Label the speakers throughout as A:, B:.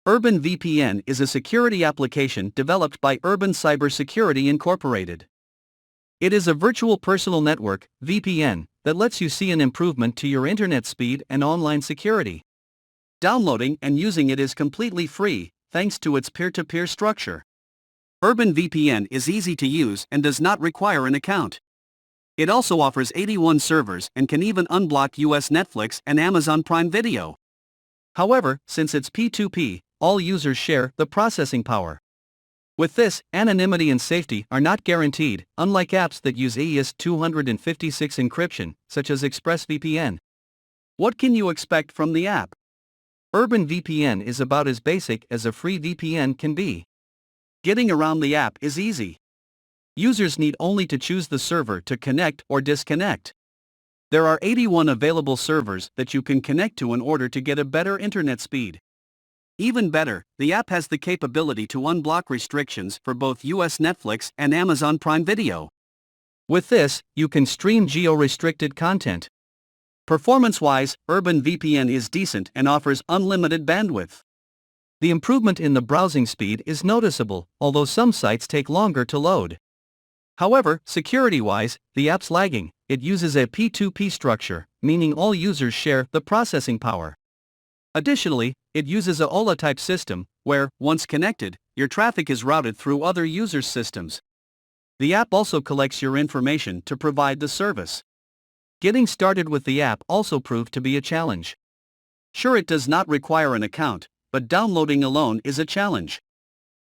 A: UrbanVPN is a security application developed by Urban Cybersecurity Incorporated. It is a virtual personal network, VPN, that lets you see an improvement to your internet speed and online security. Downloading and using it is completely free, thanks to its peer-to-peer structure. UrbanVPN is easy to use and does not require an account. It also offers 81 servers and can even unblock US Netflix and Amazon Prime Video. However, since it's P2P, all users share the processing power. With this, anonymity and safety are not guaranteed, unlike apps that use AES-256 encryption, such as ExpressVPN. What can you expect from the app? UrbanVPN is about as basic as a free VPN can be. Getting around the app is easy. Users need only to choose the server to connect or disconnect. There are 81 available servers that you can connect to in order to get a better internet speed. Even better, the app has the capability to unblock restrictions for both US Netflix and Amazon Prime Video. With this, you can stream geo-restricted content. Performance-wise, UrbanVPN is decent and offers unlimited bandwidth. The improvement in the browsing speed is noticeable, although some sites take longer to load. However, security-wise, the app's lagging. It uses a P2P structure, meaning all users share the processing power. Additionally, it uses a OLA-type system, where, once connected, your traffic is routed through other users' systems. The app also collects your information to provide the service. Getting started with the app also proved to be a challenge. Sure, it does not require an account, but downloading alone is a challenge.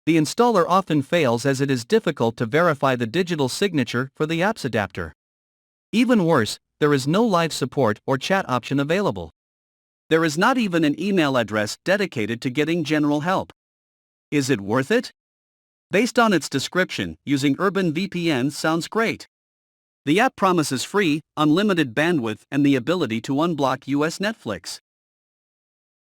A: The installer often fails as it is difficult to verify the digital signature for the app's adapter. Even worse, there is no live support or chat option available. There is not even an email address dedicated to getting general help. Is it worth it? Based on its description, using UrbanVPN sounds great. The app promises free, unlimited bandwidth and the ability to unblock US Netflix.